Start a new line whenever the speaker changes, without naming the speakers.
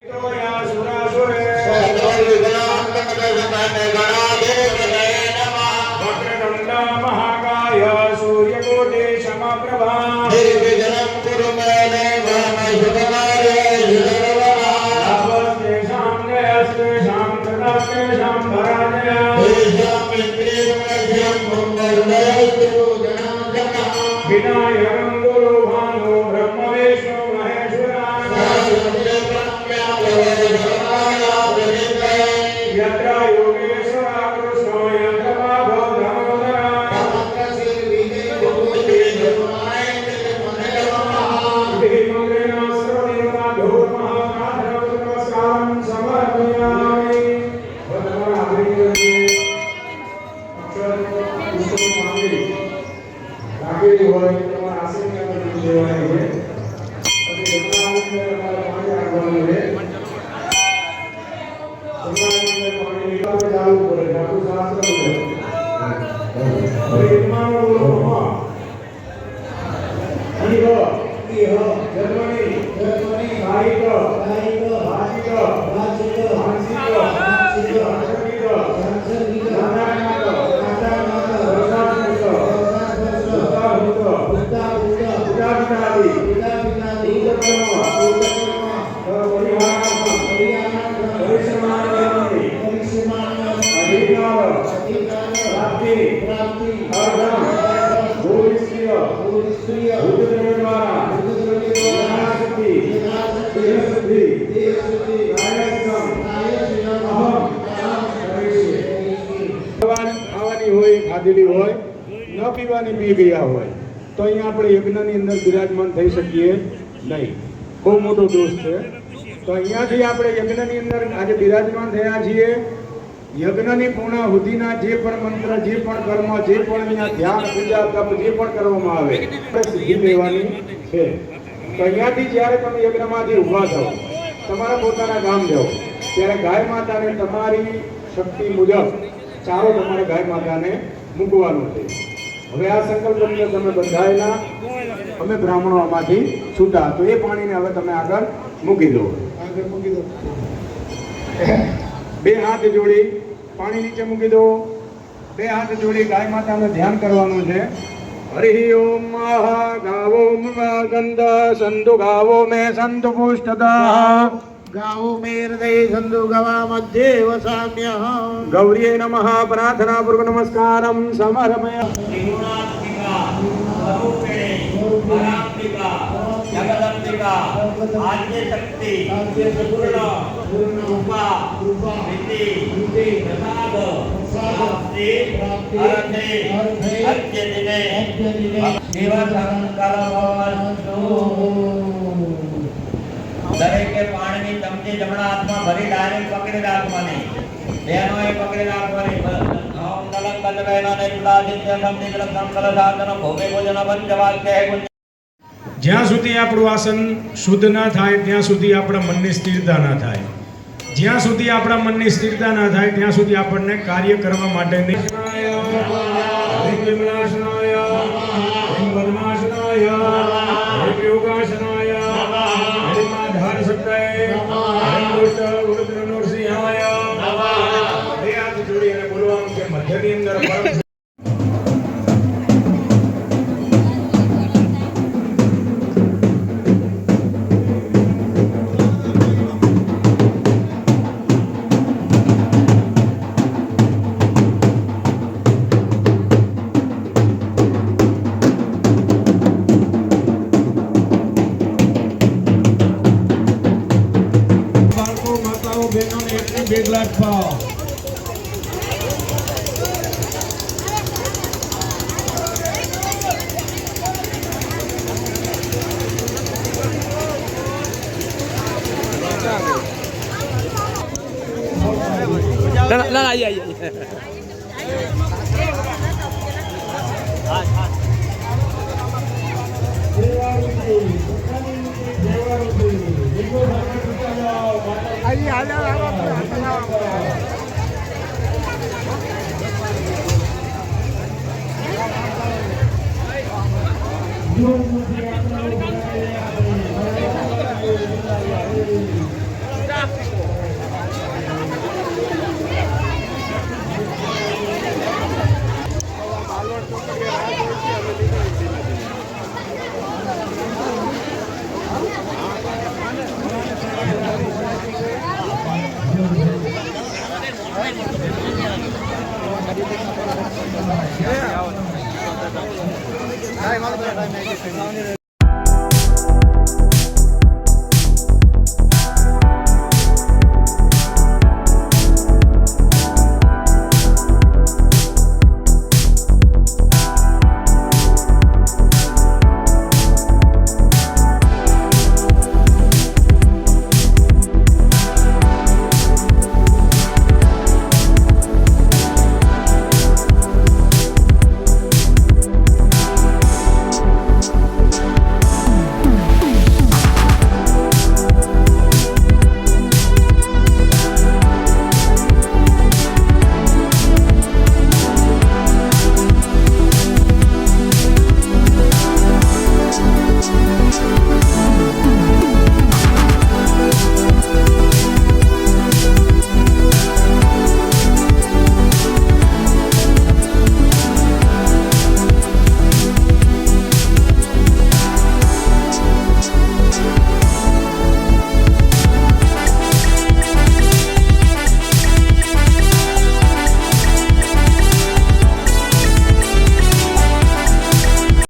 ન પીવાની પી ગયા હોય તો અહીંયા આપણે યજ્ઞની અંદર બિરાજમાન થઈ શકીએ નહીં. બહુ મોટો દોષ છે. તો અહીંયાથી આપણે યજ્ઞની અંદર આજે બિરાજમાન થયા છીએ. યજ્ઞની પૂર્ણાહુતિના જે પણ મંત્ર, જે પણ કર્મ, જે પણ અહીંયા ધ્યાન, પૂજા, તપ જે પણ કરવામાં આવે સિદ્ધિ લેવાની છે. તો અહીંયાથી જ્યારે તમે યજ્ઞમાંથી ઊભા થાઓ, તમારા પોતાના ગામ જાઓ, ત્યારે ગાય માતાને તમારી શક્તિ મુજબ ચારો તમારે ગાય માતાને મૂકવાનું છે. હવે આ સંકલ્પની તમે બંધાયેલા, અમે બ્રાહ્મણો આમાંથી છૂટા, તો એ પાણીને હવે તમે આગળ મૂકી દો. બે હાથ જોડી પાણી નીચે મૂકી દો. બે હાથ જોડી ગાય માતાનું ધ્યાન કરવાનું છે. હરિ ઓમ ગાવો ગંધ સંતુ ગાવો મે સંતુ પુષ્ટતા
ગાવો મે હૃદય સંતુ ગવા મધ્યે વસામ્ય
ગૌરીએ નમઃ પ્રાર્થના પૂર્વક નમસ્કારમ સમર્પય.
જગદંબિકા આદ્ય શક્તિ પૂર્ણ રૂપા વિધિ પ્રસાદ પ્રાપ્તિ અર્થે અદ્ય દિને સેવા સંકલ્પવંતુ. દરેકે પાણીની ચમચી જમણા હાથમાં ભરી ડાયરેક્ટ પકડી રાખવાની. બહેનોએ પકડી રાખવાની.
જ્યાં સુધી આપણું આસન શુદ્ધ ના થાય ત્યાં સુધી આપણા મનની સ્થિરતા ના થાય. જ્યાં સુધી આપણા મનની સ્થિરતા ના થાય ત્યાં સુધી આપણને કાર્ય કરવા માટેની મધ્યની અંદર big black paw.
ના આઈ